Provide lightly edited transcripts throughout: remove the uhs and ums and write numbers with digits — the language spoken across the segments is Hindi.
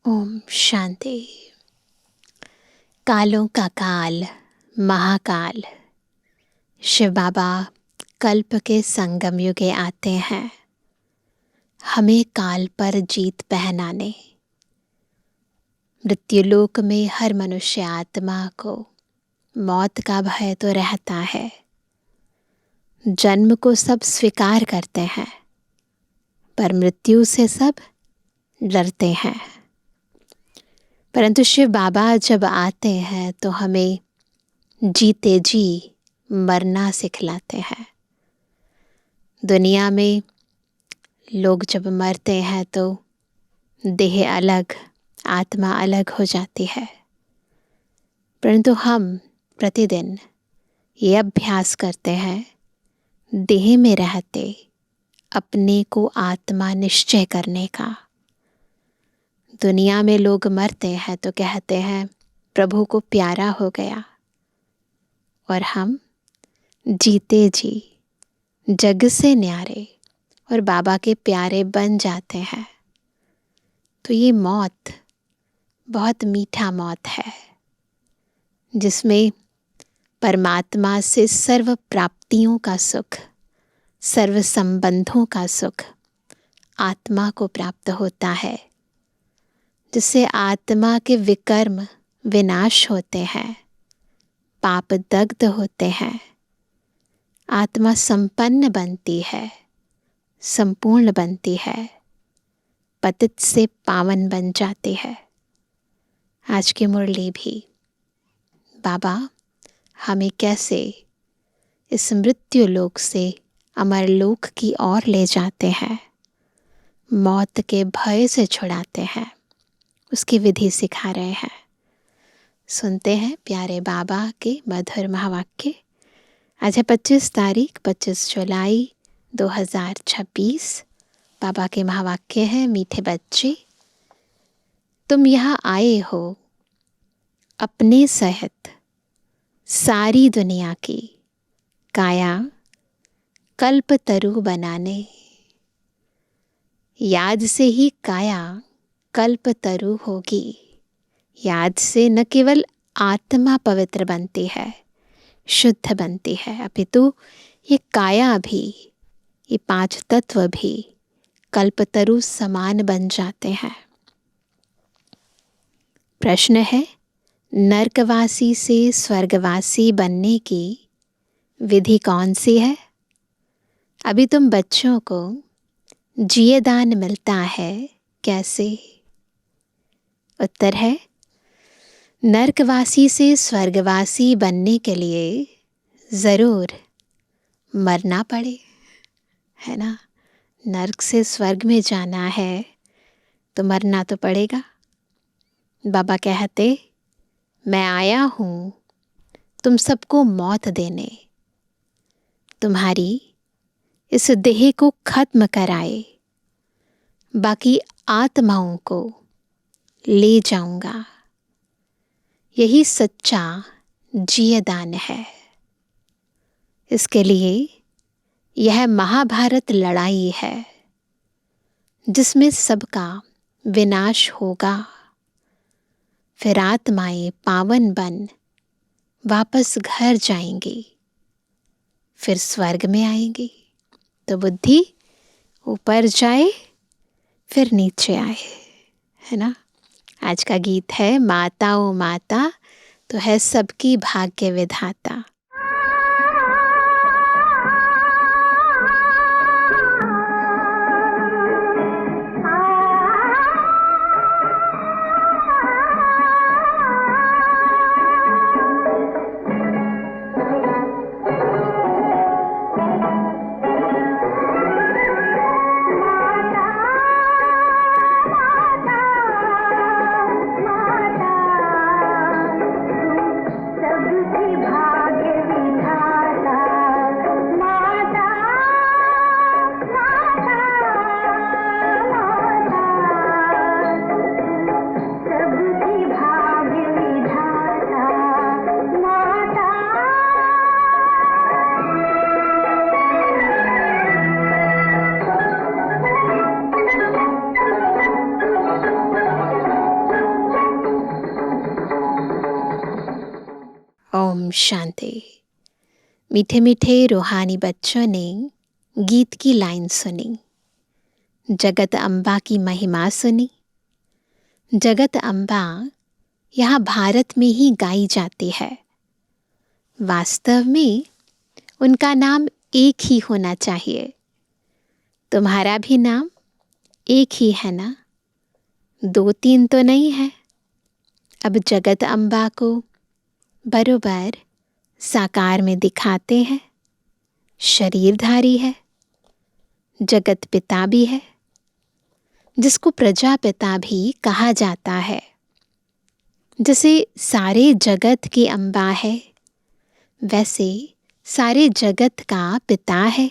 ओम शांति। कालों का काल महाकाल शिव बाबा कल्प के संगम युगे आते हैं, हमें काल पर जीत पहनाने। मृत्युलोक में हर मनुष्य आत्मा को मौत का भय तो रहता है। जन्म को सब स्वीकार करते हैं, पर मृत्यु से सब डरते हैं। परंतु शिव बाबा जब आते हैं तो हमें जीते जी मरना सिखलाते हैं। दुनिया में लोग जब मरते हैं तो देह अलग, आत्मा अलग हो जाती है, परंतु हम प्रतिदिन ये अभ्यास करते हैं देह में रहते अपने को आत्मा निश्चय करने का। दुनिया में लोग मरते हैं तो कहते हैं प्रभु को प्यारा हो गया, और हम जीते जी जग से न्यारे और बाबा के प्यारे बन जाते हैं। तो ये मौत बहुत मीठा मौत है, जिसमें परमात्मा से सर्व प्राप्तियों का सुख, सर्व संबंधों का सुख आत्मा को प्राप्त होता है, जिससे आत्मा के विकर्म विनाश होते हैं, पाप दग्ध होते हैं, आत्मा संपन्न बनती है, संपूर्ण बनती है, पतित से पावन बन जाती है। आज की मुरली भी बाबा हमें कैसे इस मृत्यु लोक से अमर लोक की ओर ले जाते हैं, मौत के भय से छुड़ाते हैं, उसकी विधि सिखा रहे हैं। सुनते हैं प्यारे बाबा के मधुर महावाक्य। आज है 25 तारीख 25 जुलाई 2026। बाबा के महावाक्य है, मीठे बच्चे तुम यहाँ आए हो अपने सहित सारी दुनिया की काया कल्प तरु बनाने। याद से ही काया कल्प तरु होगी। याद से न केवल आत्मा पवित्र बनती है, शुद्ध बनती है, अपितु ये काया भी, ये 5 तत्व भी कल्पतरु समान बन जाते हैं। प्रश्न है, नरकवासी से स्वर्गवासी बनने की विधि कौन सी है? अभी तुम बच्चों को जियेदान मिलता है, कैसे? उत्तर है, नरकवासी से स्वर्गवासी बनने के लिए ज़रूर मरना पड़े, है ना। नरक से स्वर्ग में जाना है तो मरना तो पड़ेगा। बाबा कहते, मैं आया हूँ तुम सबको मौत देने, तुम्हारी इस देह को खत्म कराए, बाकी आत्माओं को ले जाऊंगा। यही सच्चा जियदान है। इसके लिए यह महाभारत लड़ाई है, जिसमें सबका विनाश होगा। फिर आत्माएं पावन बन वापस घर जाएंगी, फिर स्वर्ग में आएंगी। तो बुद्धि ऊपर जाए फिर नीचे आए, है ना। आज का गीत है, माता ओ माता तो है सबकी भाग्य विधाता। सबकी भाग्य ओम शांति। मीठे मीठे रूहानी बच्चों ने गीत की लाइन सुनी, जगत अम्बा की महिमा सुनी। जगत अम्बा यहाँ भारत में ही गाई जाती है। वास्तव में उनका नाम एक ही होना चाहिए। तुम्हारा भी नाम एक ही है ना, 2-3 तो नहीं है। अब जगत अम्बा को बरोबर साकार में दिखाते हैं। शरीरधारी है, जगत पिता भी है, जिसको प्रजापिता भी कहा जाता है। जैसे सारे जगत की अम्बा है, वैसे सारे जगत का पिता है।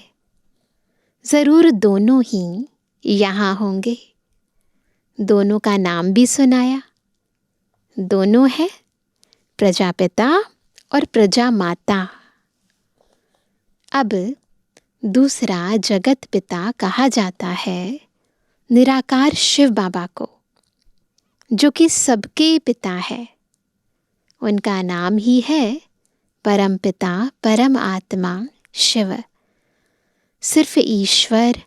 ज़रूर दोनों ही यहाँ होंगे। दोनों का नाम भी सुनाया। दोनों है प्रजापिता और प्रजा माता। अब दूसरा जगत पिता कहा जाता है निराकार शिव बाबा को, जो कि सबके पिता है। उनका नाम ही है परम पिता परम आत्मा शिव। सिर्फ ईश्वर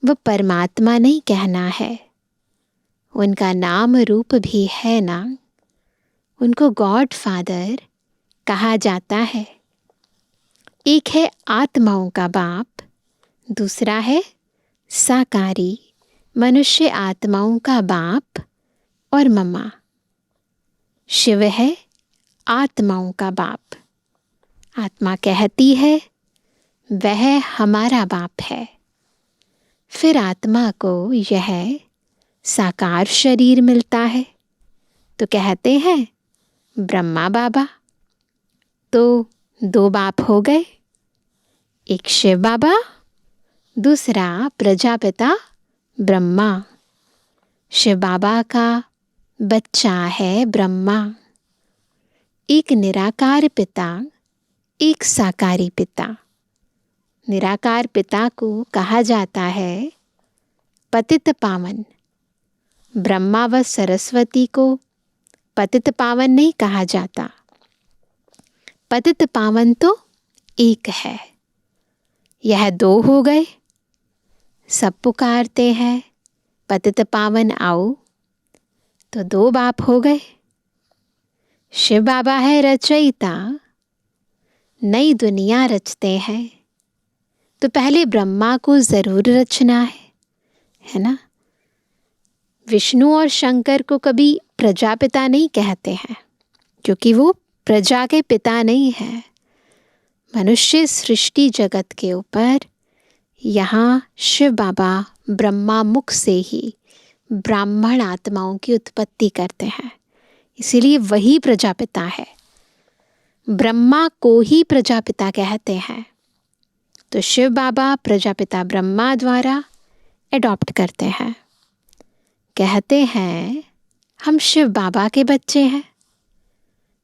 व परमात्मा नहीं कहना है, उनका नाम रूप भी है ना। उनको गॉड फादर कहा जाता है। एक है आत्माओं का बाप, दूसरा है साकारी मनुष्य आत्माओं का बाप और मम्मा। शिव है आत्माओं का बाप। आत्मा कहती है वह हमारा बाप है। फिर आत्मा को यह साकार शरीर मिलता है तो कहते हैं ब्रह्मा बाबा। तो 2 बाप हो गए, एक शिव बाबा, दूसरा प्रजापिता ब्रह्मा। शिव बाबा का बच्चा है ब्रह्मा। एक निराकार पिता, एक साकारी पिता। निराकार पिता को कहा जाता है पतित पावन। ब्रह्मा व सरस्वती को पतित पावन नहीं कहा जाता। पतित पावन तो एक है। यह 2 हो गए। सब पुकारते हैं पतित पावन आओ, तो 2 बाप हो गए। शिव बाबा है रचयिता, नई दुनिया रचते हैं तो पहले ब्रह्मा को जरूर रचना है ना। विष्णु और शंकर को कभी प्रजापिता नहीं कहते हैं, क्योंकि वो प्रजा के पिता नहीं है। मनुष्य सृष्टि जगत के ऊपर यहाँ शिव बाबा ब्रह्मा मुख से ही ब्राह्मण आत्माओं की उत्पत्ति करते हैं, इसीलिए वही प्रजापिता है। ब्रह्मा को ही प्रजापिता कहते हैं, तो शिव बाबा प्रजापिता ब्रह्मा द्वारा एडॉप्ट करते हैं। कहते हैं हम शिव बाबा के बच्चे हैं।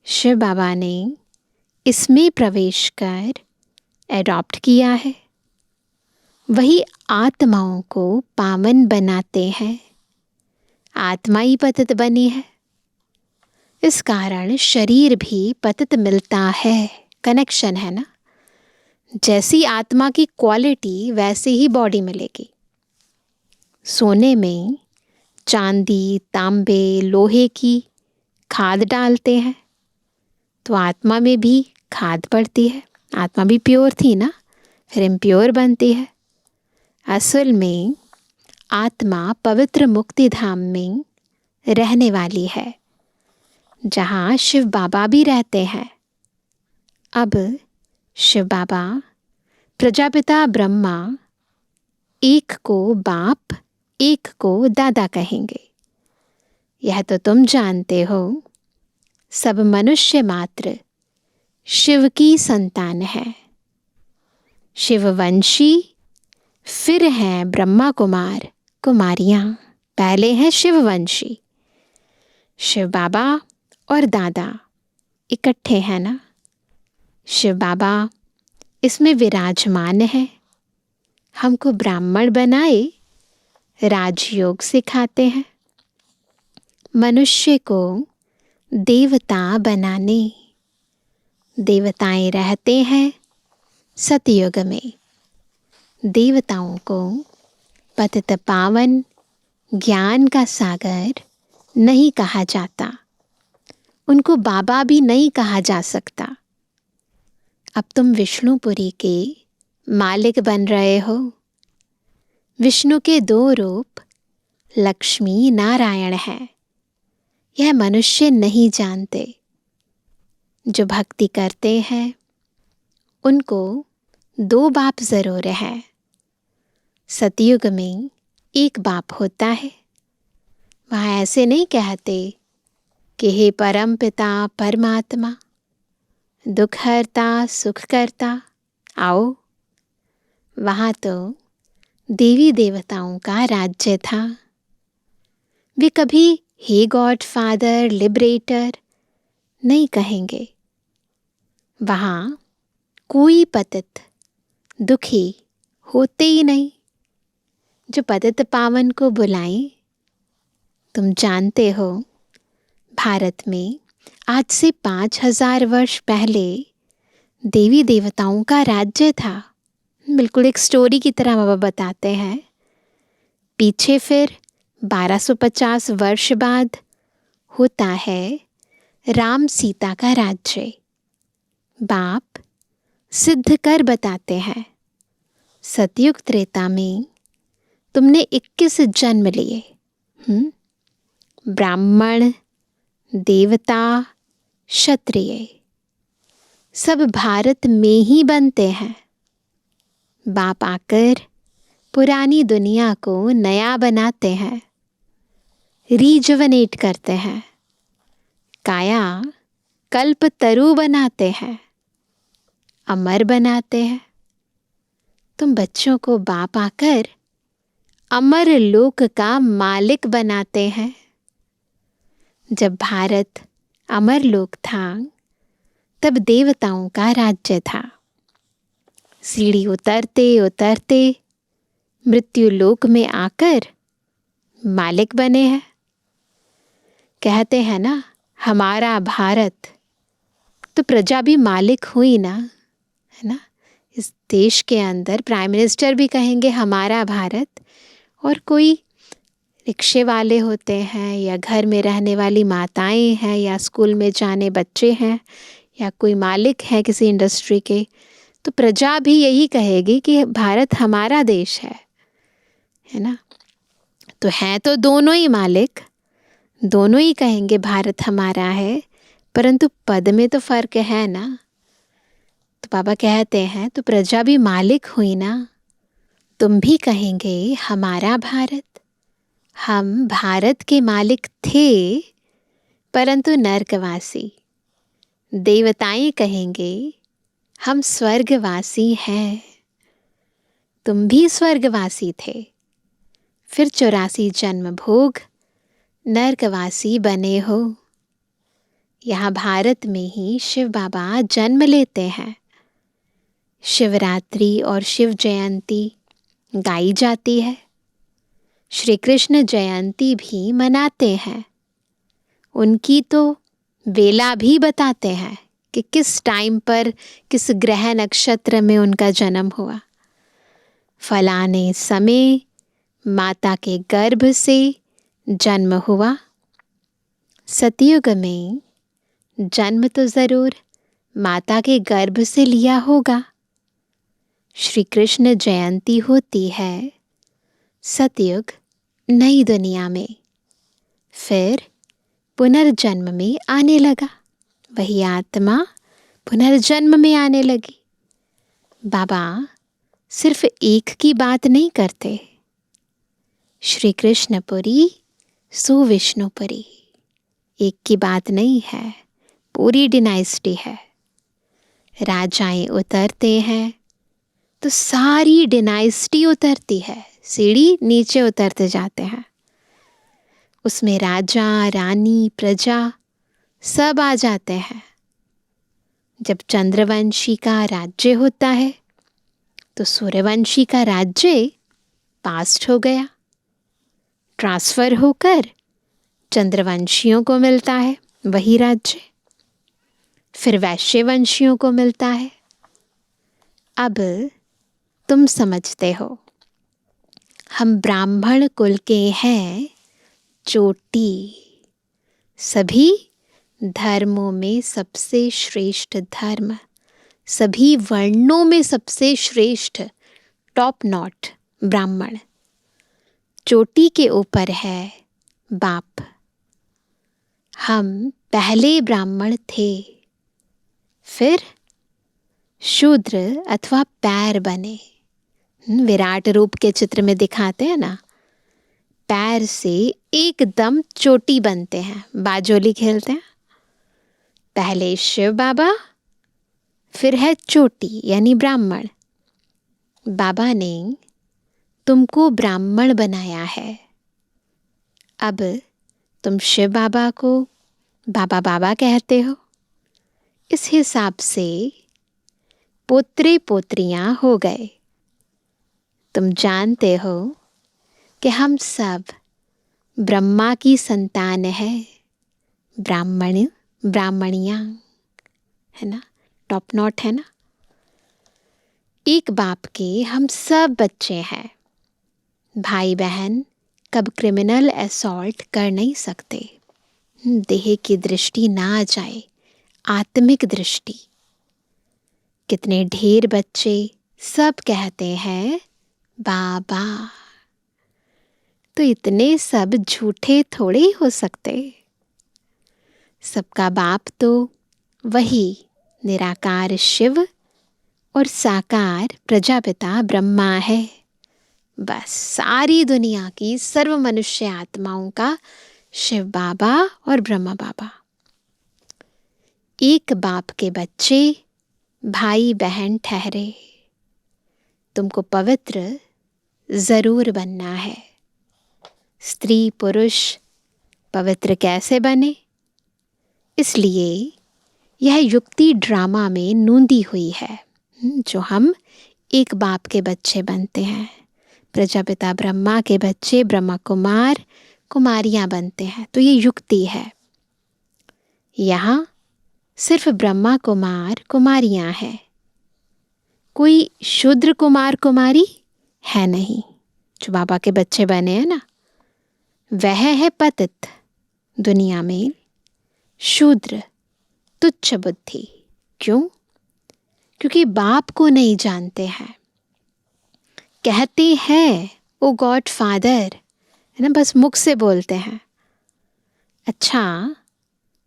शिव बाबा ने इसमें प्रवेश कर एडॉप्ट किया है। वही आत्माओं को पावन बनाते हैं। आत्मा ही पतित बनी है, इस कारण शरीर भी पतित मिलता है। कनेक्शन है ना। जैसी आत्मा की क्वालिटी वैसे ही बॉडी मिलेगी। सोने में चांदी, तांबे, लोहे की खाद डालते हैं तो आत्मा में भी खाद पड़ती है। आत्मा भी प्योर थी ना, फिर इम्प्योर बनती है। असल में आत्मा पवित्र मुक्ति धाम में रहने वाली है, जहाँ शिव बाबा भी रहते हैं। अब शिव बाबा प्रजापिता ब्रह्मा एक को बाप, एक को दादा कहेंगे। यह तो तुम जानते हो। सब मनुष्य मात्र शिव की संतान है। शिववंशी, फिर हैं ब्रह्मा कुमार कुमारियाँ। पहले हैं शिववंशी। शिव बाबा और दादा इकट्ठे हैं ना। शिव बाबा इसमें विराजमान है। हमको ब्राह्मण बनाए, राजयोग सिखाते हैं। मनुष्य को देवता बनाने, देवताएं रहते हैं सतयुग में। देवताओं को पतित पावन ज्ञान का सागर नहीं कहा जाता, उनको बाबा भी नहीं कहा जा सकता। अब तुम विष्णुपुरी के मालिक बन रहे हो। विष्णु के 2 रूप लक्ष्मी नारायण हैं। यह मनुष्य नहीं जानते। जो भक्ति करते हैं उनको 2 बाप जरूर है। सतयुग में एक बाप होता है। वहाँ ऐसे नहीं कहते कि हे परम पिता परमात्मा, दुख हरता सुख करता, आओ। वहाँ तो देवी देवताओं का राज्य था। वे कभी हे गॉड फादर लिबरेटर नहीं कहेंगे। वहाँ कोई पतित दुखी होते ही नहीं। जो पतित पावन को बुलाएं। तुम जानते हो भारत में आज से 5000 वर्ष पहले देवी देवताओं का राज्य था। बिल्कुल एक स्टोरी की तरह बाबा बताते हैं। पीछे फिर 1250 वर्ष बाद होता है राम सीता का राज्य। बाप सिद्ध कर बताते हैं, सतयुग त्रेता में तुमने 21 जन्म लिए। ब्राह्मण, देवता, क्षत्रिय सब भारत में ही बनते हैं। बाप आकर पुरानी दुनिया को नया बनाते हैं, रीजुवनेट करते हैं, काया कल्प तरु बनाते हैं, अमर बनाते हैं। तुम बच्चों को बाप आकर अमर लोक का मालिक बनाते हैं। जब भारत अमर लोक था तब देवताओं का राज्य था। सीढ़ी उतरते उतरते मृत्यु लोक में आकर मालिक बने हैं। कहते हैं ना, हमारा भारत, तो प्रजा भी मालिक हुई ना, है ना। इस देश के अंदर प्राइम मिनिस्टर भी कहेंगे हमारा भारत, और कोई रिक्शे वाले होते हैं या घर में रहने वाली माताएं हैं या स्कूल में जाने बच्चे हैं या कोई मालिक है किसी इंडस्ट्री के, तो प्रजा भी यही कहेगी कि भारत हमारा देश है ना। तो हैं तो दोनों ही मालिक, दोनों ही कहेंगे भारत हमारा है, परंतु पद में तो फर्क है ना। तो बाबा कहते हैं तो प्रजा भी मालिक हुई ना। तुम भी कहेंगे हमारा भारत। हम भारत के मालिक थे परंतु नरकवासी। देवताएं कहेंगे हम स्वर्गवासी हैं। तुम भी स्वर्गवासी थे, फिर 84 जन्म भोग नरकवासी बने हो। यहाँ भारत में ही शिव बाबा जन्म लेते हैं। शिवरात्रि और शिव जयंती गाई जाती है। श्री कृष्ण जयंती भी मनाते हैं। उनकी तो वेला भी बताते हैं कि किस टाइम पर किस ग्रह नक्षत्र में उनका जन्म हुआ। फलाने समय माता के गर्भ से जन्म हुआ। सतयुग में जन्म तो जरूर माता के गर्भ से लिया होगा। श्री कृष्ण जयंती होती है सतयुग नई दुनिया में, फिर पुनर्जन्म में आने लगा। वही आत्मा पुनर्जन्म में आने लगी। बाबा सिर्फ एक की बात नहीं करते। श्री कृष्णपुरी सो विष्णुपुरी, एक की बात नहीं है, पूरी डिनाइस्टी है। राजाएं उतरते हैं तो सारी डिनाइस्टी उतरती है। सीढ़ी नीचे उतरते जाते हैं, उसमें राजा रानी प्रजा सब आ जाते हैं। जब चंद्रवंशी का राज्य होता है तो सूर्यवंशी का राज्य पास्ट हो गया, ट्रांसफर होकर चंद्रवंशियों को मिलता है वही राज्य। फिर वैश्यवंशियों को मिलता है। अब तुम समझते हो, हम ब्राह्मण कुल के हैं चोटी। सभी धर्मों में सबसे श्रेष्ठ धर्म, सभी वर्णों में सबसे श्रेष्ठ, टॉप नॉट ब्राह्मण। चोटी के ऊपर है बाप। हम पहले ब्राह्मण थे, फिर शूद्र अथवा पैर बने। विराट रूप के चित्र में दिखाते हैं ना, पैर से एकदम चोटी बनते हैं, बाजोली खेलते हैं। पहले शिव बाबा, फिर है चोटी यानी ब्राह्मण। बाबा ने तुमको ब्राह्मण बनाया है। अब तुम शिव बाबा को बाबा बाबा कहते हो। इस हिसाब से पोत्रे पोत्रियां हो गए। तुम जानते हो कि हम सब ब्रह्मा की संतान है, ब्राह्मण ब्राह्मणियां, है ना, टॉप नॉट है ना। एक बाप के हम सब बच्चे हैं। भाई बहन कब क्रिमिनल असॉल्ट कर नहीं सकते। देह की दृष्टि ना जाए, आत्मिक दृष्टि। कितने ढेर बच्चे सब कहते हैं बाबा, तो इतने सब झूठे थोड़े ही हो सकते। सबका बाप तो वही निराकार शिव और साकार प्रजापिता ब्रह्मा है। बस सारी दुनिया की सर्व मनुष्य आत्माओं का शिव बाबा और ब्रह्मा बाबा। एक बाप के बच्चे भाई बहन ठहरे। तुमको पवित्र जरूर बनना है। स्त्री पुरुष पवित्र कैसे बने, इसलिए यह युक्ति ड्रामा में नूंदी हुई है, जो हम एक बाप के बच्चे बनते हैं। प्रजापिता ब्रह्मा के बच्चे ब्रह्मा कुमार कुमारियां बनते हैं, तो ये युक्ति है। यहाँ सिर्फ ब्रह्मा कुमार कुमारियां हैं, कोई शूद्र कुमार कुमारी है नहीं। जो बाबा के बच्चे बने हैं ना, वह है पतित, दुनिया में शूद्र, तुच्छ बुद्धि। क्यों? क्योंकि बाप को नहीं जानते हैं। कहते हैं ओ गॉड फादर, है ना, बस मुख से बोलते हैं। अच्छा,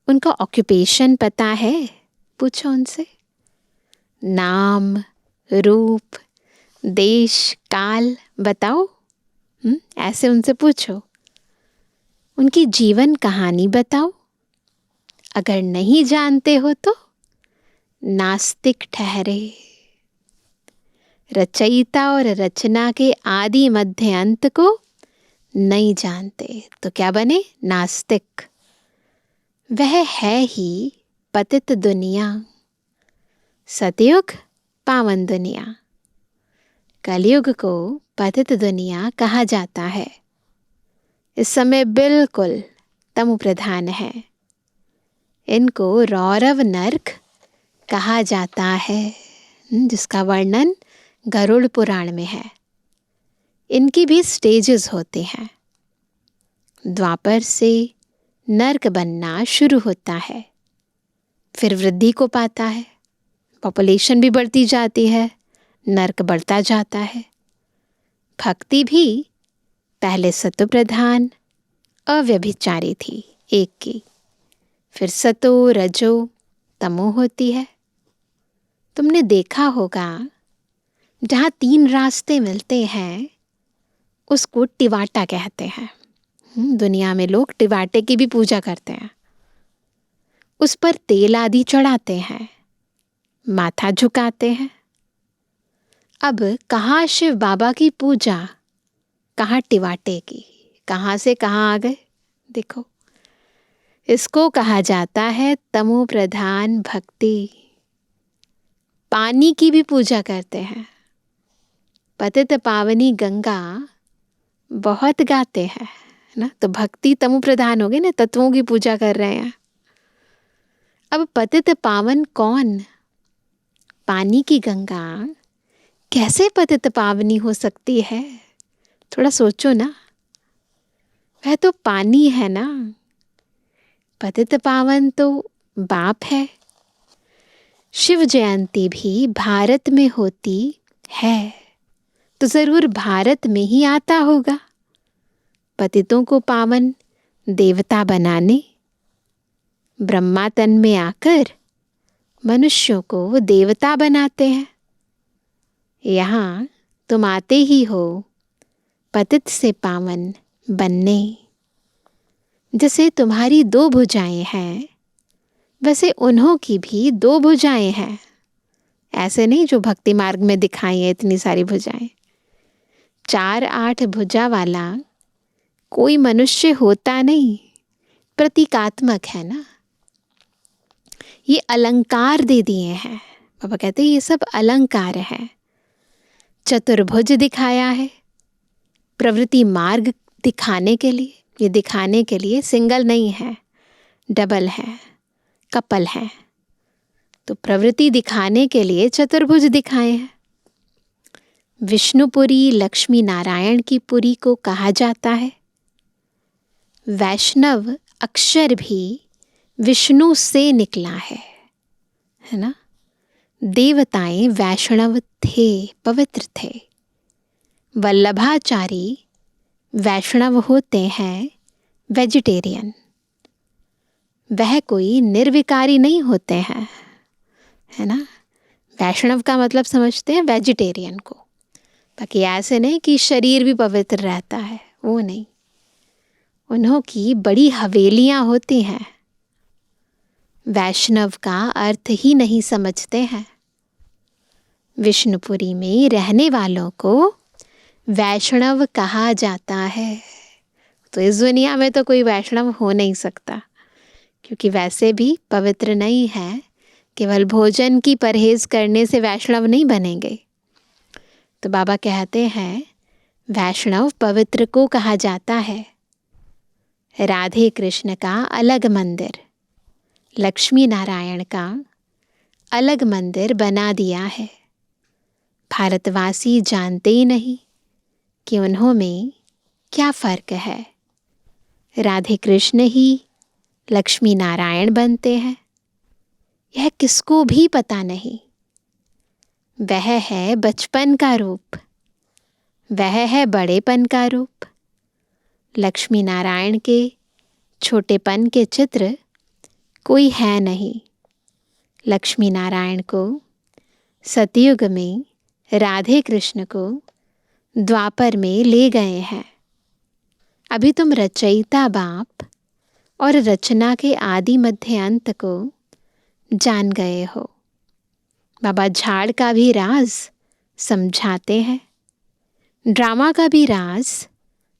उनका ऑक्यूपेशन पता है? पूछो उनसे। नाम, रूप, देश, काल बताओ। ऐसे उनसे पूछो। उनकी जीवन कहानी बताओ। अगर नहीं जानते हो तो नास्तिक ठहरे। रचयिता और रचना के आदि मध्य अंत को नहीं जानते तो क्या बने? नास्तिक। वह है ही पतित दुनिया। सतयुग पावन दुनिया, कलयुग को पतित दुनिया कहा जाता है। इस समय बिल्कुल तमो प्रधान है। इनको रौरव नरक कहा जाता है, जिसका वर्णन गरुड़ पुराण में है। इनकी भी स्टेजेस होते हैं। द्वापर से नरक बनना शुरू होता है, फिर वृद्धि को पाता है, पॉपुलेशन भी बढ़ती जाती है, नरक बढ़ता जाता है। भक्ति भी पहले सत्व प्रधान अव्यभिचारी थी, एक की, फिर सतो रजो तमो होती है। तुमने देखा होगा जहाँ 3 रास्ते मिलते हैं उसको टिवाटा कहते हैं। दुनिया में लोग टिवाटे की भी पूजा करते हैं। उस पर तेल आदि चढ़ाते हैं, माथा झुकाते हैं। अब कहाँ शिव बाबा की पूजा, कहाँ टिवाटे की, कहाँ से कहाँ आ गए। देखो, इसको कहा जाता है तमो प्रधान भक्ति। पानी की भी पूजा करते हैं। पतित पावनी गंगा बहुत गाते हैं ना, तो भक्ति तमो प्रधान हो गई ना, तत्वों की पूजा कर रहे हैं। अब पतित पावन कौन? पानी की गंगा कैसे पतित पावनी हो सकती है? थोड़ा सोचो ना, वह तो पानी है ना। पतित पावन तो बाप है। शिव जयंती भी भारत में होती है तो जरूर भारत में ही आता होगा पतितों को पावन देवता बनाने। ब्रह्मा तन में आकर मनुष्यों को देवता बनाते हैं। यहाँ तुम आते ही हो पतित से पावन बनने। जैसे तुम्हारी 2 भुजाएं हैं, वैसे उन्हों की भी 2 भुजाएं हैं। ऐसे नहीं जो भक्ति मार्ग में दिखाई है इतनी सारी भुजाएं। 4-8 भुजा वाला कोई मनुष्य होता नहीं, प्रतीकात्मक है ना। ये अलंकार दे दिए हैं। बाबा कहते हैं ये सब अलंकार है। चतुर्भुज दिखाया है प्रवृत्ति मार्ग दिखाने के लिए। ये दिखाने के लिए सिंगल नहीं है, डबल है, कपल है। तो प्रवृत्ति दिखाने के लिए चतुर्भुज दिखाए हैं। विष्णुपुरी लक्ष्मी नारायण की पुरी को कहा जाता है। वैष्णव अक्षर भी विष्णु से निकला है ना। देवताएं वैष्णव थे, पवित्र थे। वल्लभाचारी वैष्णव होते हैं वेजिटेरियन। वह कोई निर्विकारी नहीं होते हैं, है ना। वैष्णव का मतलब समझते हैं वेजिटेरियन को। बाकी ऐसे नहीं कि शरीर भी पवित्र रहता है, वो नहीं। उन्हों की बड़ी हवेलियां होती हैं। वैष्णव का अर्थ ही नहीं समझते हैं। विष्णुपुरी में रहने वालों को वैष्णव कहा जाता है। तो इस दुनिया में तो कोई वैष्णव हो नहीं सकता, क्योंकि वैसे भी पवित्र नहीं है। केवल भोजन की परहेज करने से वैष्णव नहीं बनेंगे। तो बाबा कहते हैं वैष्णव पवित्र को कहा जाता है। राधे कृष्ण का अलग मंदिर, लक्ष्मी नारायण का अलग मंदिर बना दिया है। भारतवासी जानते ही नहीं कि उन्हों में क्या फर्क है। राधे कृष्ण ही लक्ष्मी नारायण बनते हैं, यह किसको भी पता नहीं। वह है बचपन का रूप, वह है बड़ेपन का रूप। लक्ष्मी नारायण के छोटेपन के चित्र कोई है नहीं। लक्ष्मी नारायण को सतयुग में, राधे कृष्ण को द्वापर में ले गए हैं। अभी तुम रचयिता बाप और रचना के आदि मध्य अंत को जान गए हो। बाबा झाड़ का भी राज समझाते हैं, ड्रामा का भी राज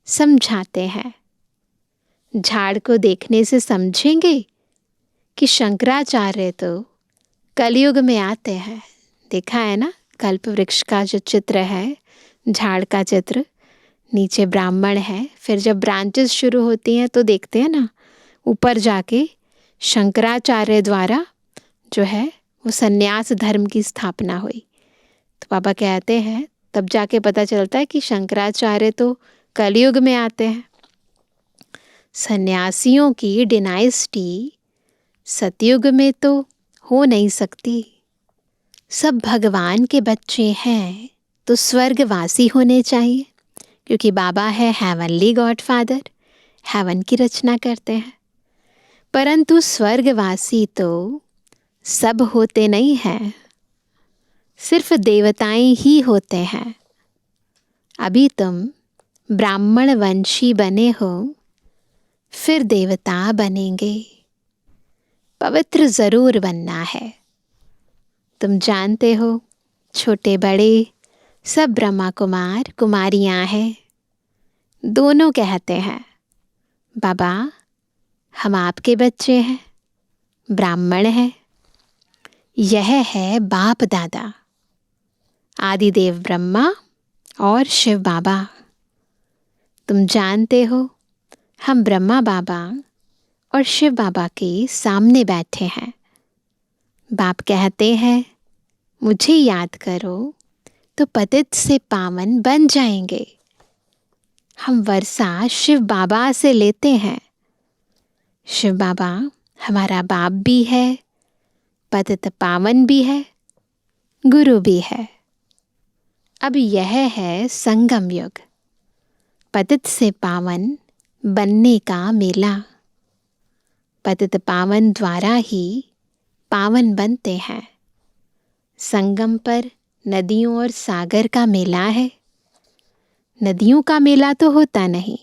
समझाते हैं। झाड़ को देखने से समझेंगे कि शंकराचार्य तो कलयुग में आते हैं। देखा है ना, कल्प वृक्ष का जो चित्र है, झाड़ का चित्र, नीचे ब्राह्मण है। फिर जब ब्रांचेस शुरू होती हैं तो देखते हैं ना, ऊपर जाके शंकराचार्य द्वारा जो है वो सन्यास धर्म की स्थापना हुई। तो बाबा कहते हैं तब जाके पता चलता है कि शंकराचार्य तो कलयुग में आते हैं। सन्यासियों की डिनाइस्टी सतयुग में तो हो नहीं सकती। सब भगवान के बच्चे हैं तो स्वर्गवासी होने चाहिए, क्योंकि बाबा है हेवनली गॉड फादर, हेवन की रचना करते हैं। परंतु स्वर्गवासी तो सब होते नहीं हैं, सिर्फ देवताएं ही होते हैं। अभी तुम ब्राह्मण वंशी बने हो, फिर देवता बनेंगे। पवित्र जरूर बनना है। तुम जानते हो छोटे बड़े सब ब्रह्मा कुमार कुमारियां हैं। दोनों कहते हैं बाबा हम आपके बच्चे हैं, ब्राह्मण हैं। यह है बाप दादा, आदिदेव ब्रह्मा और शिव बाबा। तुम जानते हो हम ब्रह्मा बाबा और शिव बाबा के सामने बैठे हैं। बाप कहते हैं मुझे याद करो तो पतित से पावन बन जाएंगे। हम वर्षा शिव बाबा से लेते हैं। शिव बाबा हमारा बाप भी है, पतित पावन भी है, गुरु भी है। अब यह है संगम युग, पतित से पावन बनने का मेला। पतित पावन द्वारा ही पावन बनते हैं। संगम पर नदियों और सागर का मेला है। नदियों का मेला तो होता नहीं।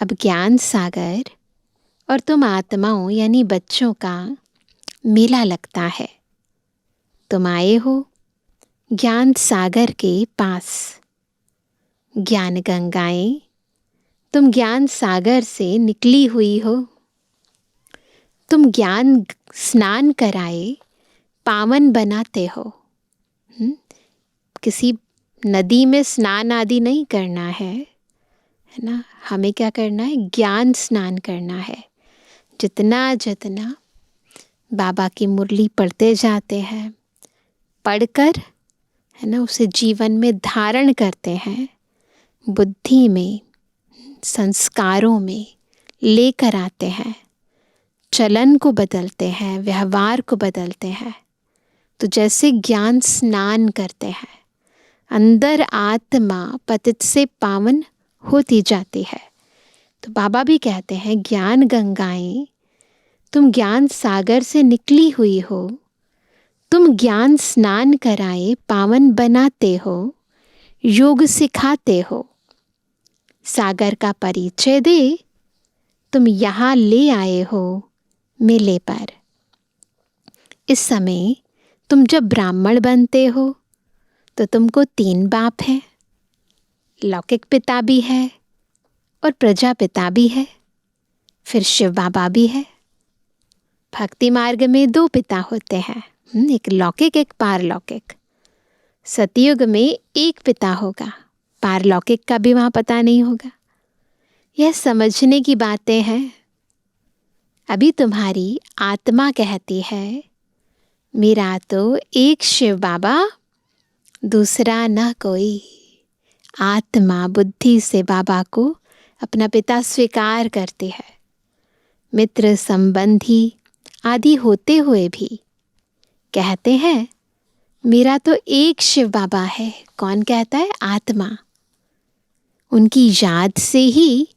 अब ज्ञान सागर और तुम आत्माओं यानी बच्चों का मेला लगता है। तुम आए हो ज्ञान सागर के पास। ज्ञान गंगाएं तुम ज्ञान सागर से निकली हुई हो। तुम ज्ञान स्नान कराए पावन बनाते हो। किसी नदी में स्नान आदि नहीं करना है ना। हमें क्या करना है? ज्ञान स्नान करना है। जितना जितना बाबा की मुरली पढ़ते जाते हैं, पढ़कर है ना उसे जीवन में धारण करते हैं, बुद्धि में संस्कारों में लेकर आते हैं, चलन को बदलते हैं, व्यवहार को बदलते हैं, तो जैसे ज्ञान स्नान करते हैं, अंदर आत्मा पतित से पावन होती जाती है। तो बाबा भी कहते हैं ज्ञान गंगाएं तुम ज्ञान सागर से निकली हुई हो। तुम ज्ञान स्नान कराए पावन बनाते हो, योग सिखाते हो। सागर का परिचय दे तुम यहाँ ले आए हो मेले पर। इस समय तुम जब ब्राह्मण बनते हो तो तुमको 3 बाप हैं। लौकिक पिता भी है और प्रजापिता भी है, फिर शिव बाबा भी है। भक्ति मार्ग में 2 पिता होते हैं, एक लौकिक एक पारलौकिक। सतयुग में एक पिता होगा, पारलौकिक का भी वहाँ पता नहीं होगा। यह समझने की बातें हैं। अभी तुम्हारी आत्मा कहती है मेरा तो एक शिव बाबा, दूसरा न कोई। आत्मा बुद्धि से बाबा को अपना पिता स्वीकार करती है। मित्र संबंधी आदि होते हुए भी कहते हैं मेरा तो एक शिव बाबा है। कौन कहता है? आत्मा। उनकी याद से ही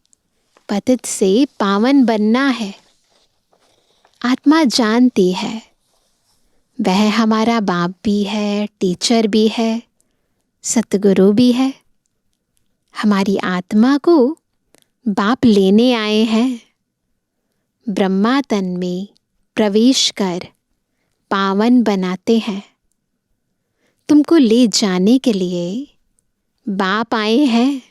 पतित से पावन बनना है। आत्मा जानती है वह हमारा बाप भी है, टीचर भी है, सतगुरु भी है। हमारी आत्मा को बाप लेने आए हैं। ब्रह्मा तन में प्रवेश कर पावन बनाते हैं। तुमको ले जाने के लिए बाप आए हैं।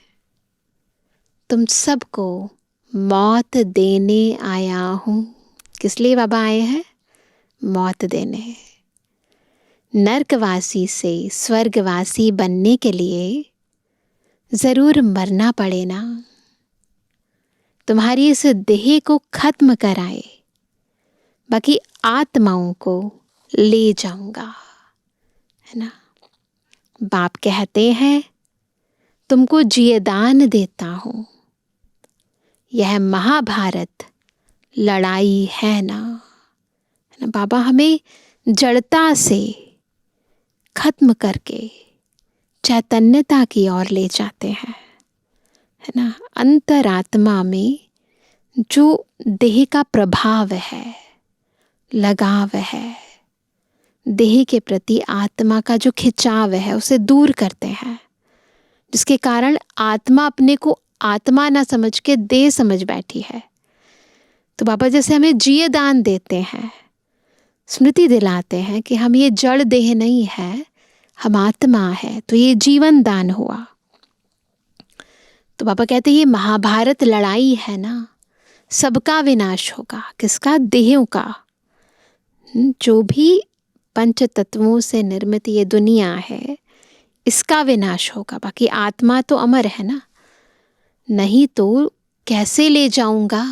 तुम सबको मौत देने आया हूँ। किस लिए बाबा आए हैं? मौत देने। नरकवासी से स्वर्गवासी बनने के लिए जरूर मरना पड़े ना। तुम्हारी इस देह को खत्म कराए, बाकी आत्माओं को ले जाऊंगा, है ना। बाप कहते हैं तुमको जियदान देता हूं। यह महाभारत लड़ाई है ना। बाबा हमें जड़ता से खत्म करके चैतन्यता की ओर ले जाते हैं, है ना। अंतरात्मा में जो देह का प्रभाव है, लगाव है, देह के प्रति आत्मा का जो खिंचाव है, उसे दूर करते हैं, जिसके कारण आत्मा अपने को आत्मा ना समझ के देह समझ बैठी है। तो बाबा जैसे हमें जिये दान देते हैं, स्मृति दिलाते हैं कि हम ये जड़ देह नहीं है, हम आत्मा है, तो ये जीवन दान हुआ। तो बाबा कहते हैं ये महाभारत लड़ाई है ना, सबका विनाश होगा। किसका? देहों का। जो भी पंच तत्वों से निर्मित ये दुनिया है, इसका विनाश होगा। बाकी आत्मा तो अमर है ना। नहीं तो कैसे ले जाऊंगा?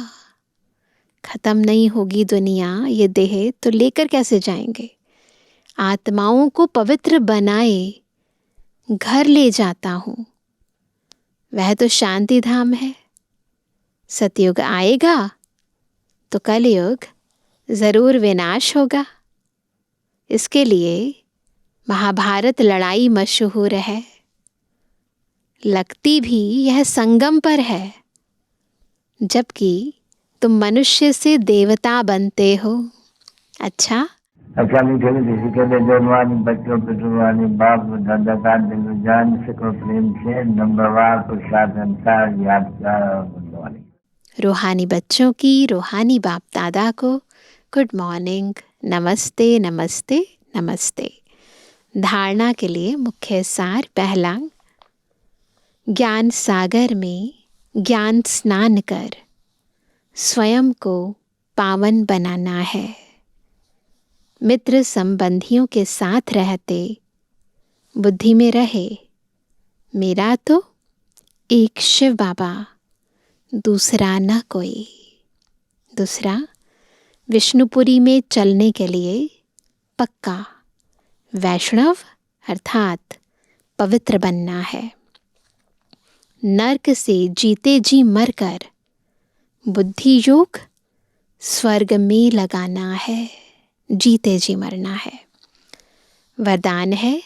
खत्म नहीं होगी दुनिया, ये देह तो लेकर कैसे जाएंगे। आत्माओं को पवित्र बनाए घर ले जाता हूँ, वह तो शांति धाम है। सतयुग आएगा तो कलयुग जरूर विनाश होगा। इसके लिए महाभारत लड़ाई मशहूर है। लगती भी यह संगम पर है, जबकि तुम मनुष्य से देवता बनते हो। अच्छा मीठे मीठे के जवानी बच्चों पितृवानी बाप दादा का दिल जान सको प्रेम से नंबरवार प्रसाद अंसार याद का। रूहानी बच्चों की रूहानी बाप दादा को गुड मॉर्निंग, नमस्ते नमस्ते नमस्ते। धारणा के लिए मुख्य सार। पहला, ज्ञान सागर में ज्ञान स्नान कर स्वयं को पावन बनाना है। मित्र संबंधियों के साथ रहते बुद्धि में रहे, मेरा तो एक शिव बाबा, दूसरा न कोई। दूसरा, विष्णुपुरी में चलने के लिए पक्का वैष्णव अर्थात पवित्र बनना है। नर्क से जीते जी मरकर बुद्धि योग स्वर्ग में लगाना है, जीते जी मरना है। वरदान है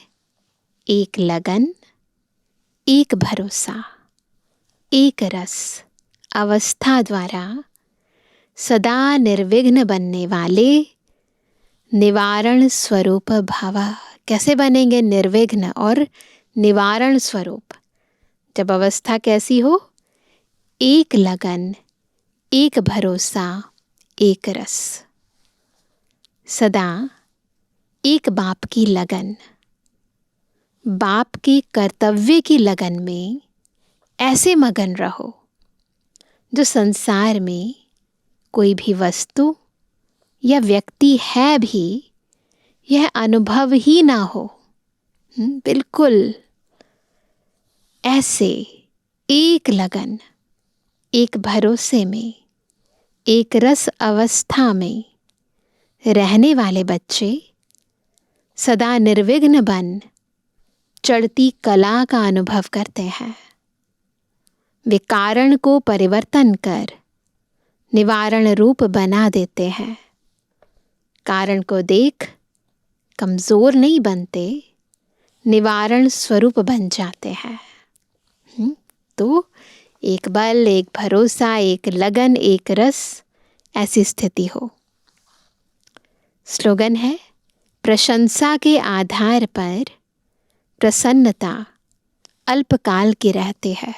एक लगन, एक भरोसा, एक रस अवस्था द्वारा सदा निर्विघ्न बनने वाले निवारण स्वरूप भव। कैसे बनेंगे निर्विघ्न और निवारण स्वरूप? जब अवस्था कैसी हो? एक लगन, एक भरोसा, एक रस। सदा एक बाप की लगन, बाप के कर्तव्य की लगन में ऐसे मगन रहो जो संसार में कोई भी वस्तु या व्यक्ति है भी यह अनुभव ही ना हो। बिल्कुल ऐसे एक लगन, एक भरोसे में, एक रस अवस्था में रहने वाले बच्चे सदा निर्विघ्न बन चढ़ती कला का अनुभव करते हैं। वे कारण को परिवर्तन कर निवारण रूप बना देते हैं। कारण को देख कमजोर नहीं बनते, निवारण स्वरूप बन जाते हैं। तो एक बल, एक भरोसा, एक लगन, एक रस, ऐसी स्थिति हो। स्लोगन है, प्रशंसा के आधार पर प्रसन्नता अल्पकाल की रहती है।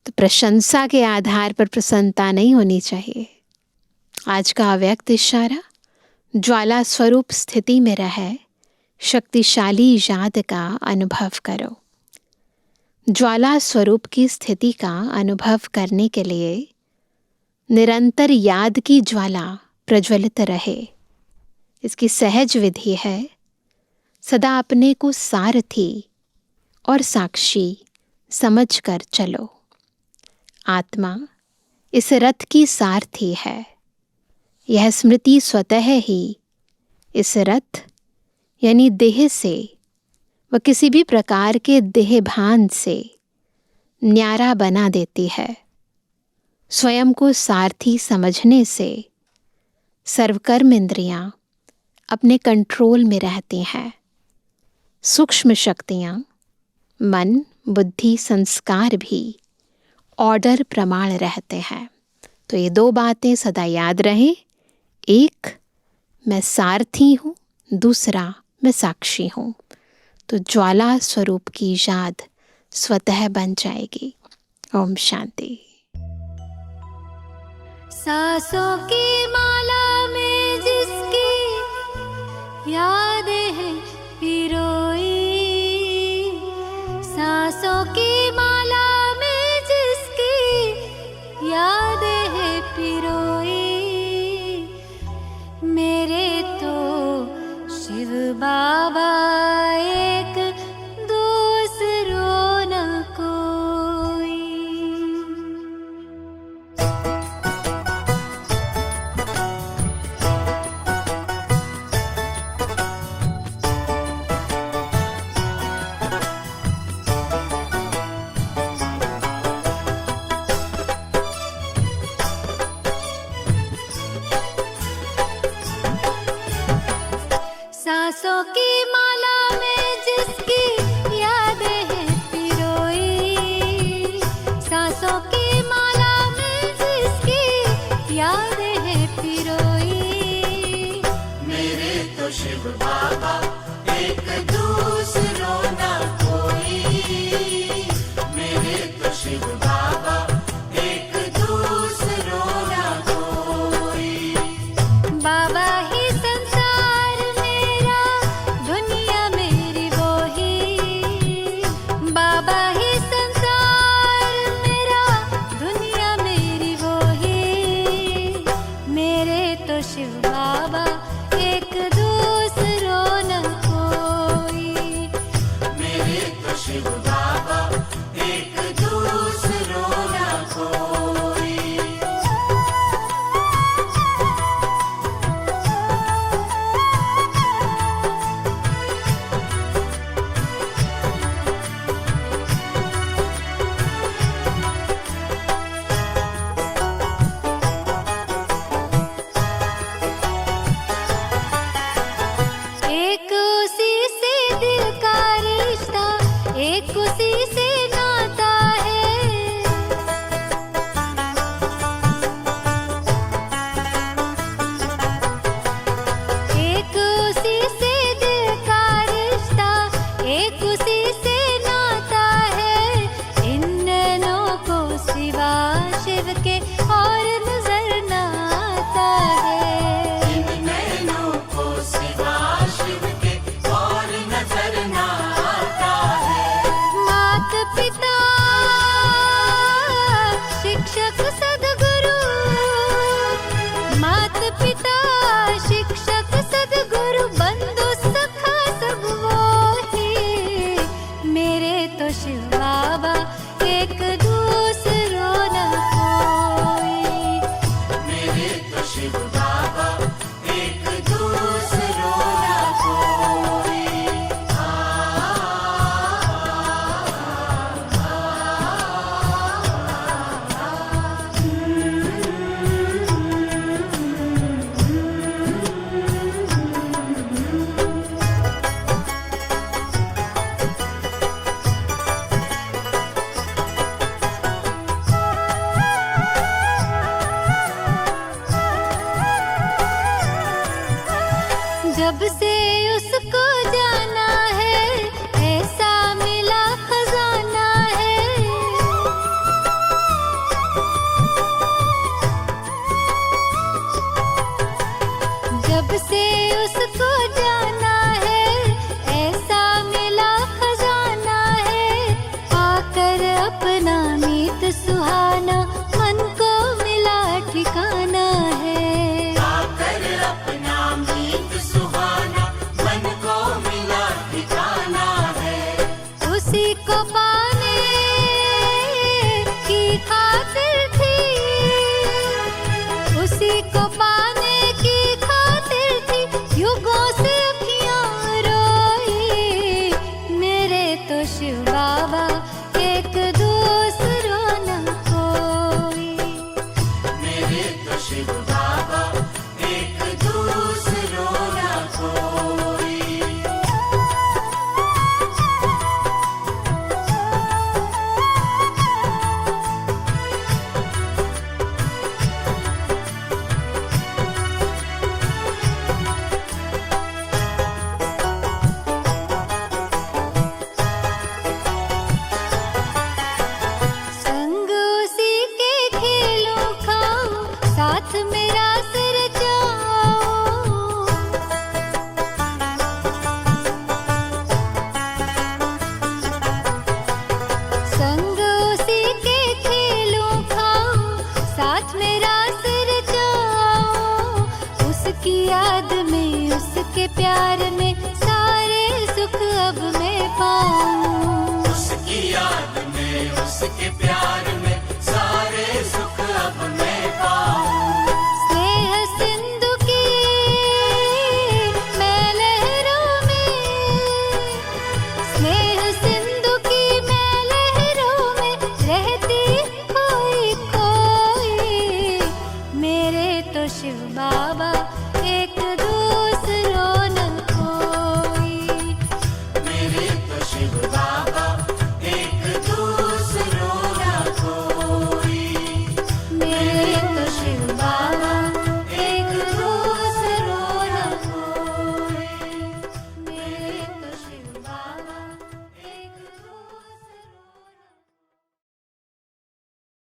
तो प्रशंसा के आधार पर प्रसन्नता नहीं होनी चाहिए। आज का अव्यक्त इशारा, ज्वाला स्वरूप स्थिति में रहे शक्तिशाली याद का अनुभव करो। ज्वाला स्वरूप की स्थिति का अनुभव करने के लिए निरंतर याद की ज्वाला प्रज्वलित रहे। इसकी सहज विधि है, सदा अपने को सारथी और साक्षी समझकर चलो। आत्मा इस रथ की सारथी है। यह स्मृति स्वतः ही इस रथ यानी देह से व किसी भी प्रकार के देह भान से न्यारा बना देती है। स्वयं को सारथी समझने से सर्वकर्म इंद्रियां अपने कंट्रोल में रहती हैं। सूक्ष्म शक्तियां, मन, बुद्धि, संस्कार भी ऑर्डर प्रमाण रहते हैं। तो ये दो बातें सदा याद रहें। एक, मैं सारथी हूँ, दूसरा, मैं साक्षी हूँ। तो ज्वाला स्वरूप की याद स्वतः बन जाएगी। ओम शांति। सांसों की माला में जिसकी याद है पिरोई, सांसों की माला में जिसकी याद है पिरोई, मेरे तो शिव बाबा एक दूसरो न कोई। सांसों की माला में जिसकी यादें हैं पिरोई, सांसों की माला में जिसकी यादें हैं पिरोई। मेरे तो शिव बाबा एक दूसरों ना कोई, मेरे तो शिव बाबा एक दूसरों ना कोई। बाबा ही संसार मेरा, दुनिया मेरी वो ही, बाबा ही संसार मेरा, दुनिया मेरी वो ही। मेरे तो शिव बाबा एक दूसरों न कोई, मेरे तो शिव बाबा एक दूसरों ना कोई। एक उसी से दिल का रिश्ता, एक उसी से नाता है, एक उसी से दिल का रिश्ता, एक उसी से नाता है। इन नैनों को सिवा शिव के और नजर न आता है। इन नैनों को सिवा शिव के और नजर ना आता है। मात पिता शिक्षक सद्गुरु, मात पिता शिक्षक सद्गुरु, बंधु सखा सब वो ही। मेरे तो शिव बाबा एक दूसरों न कोई, मेरे तो शिव बाबा एक दूसरों ना कोई। जब से उसको जाना है, ऐसा मिला खजाना है। जब से उसको जाना है, ऐसा मिला खजाना है। पाकर अपना मीत सुहाना, मन को मिला ठिकाना है। आकर अपना मीत सुहाना, मन को मिला ठिकाना है। उसी को पाने की खातिर थी, उसी को पाने की खातिर थी, युगों से अखियां रोई। मेरे तो शिव बाबा एक दूसरों न कोई, मेरे तो शिव बाबा एक दूसरों ना कोई। संग उसी के खेलों खाऊं, साथ मेरा सिर जाऊं। संग उसी के खेलों खाऊं, साथ मेरा सिर जाऊं। उसकी याद में, उसके प्यार में, सारे सुख अब मैं पाऊं। उसकी याद में, उसके प्यार में, सारे सुख अब मैं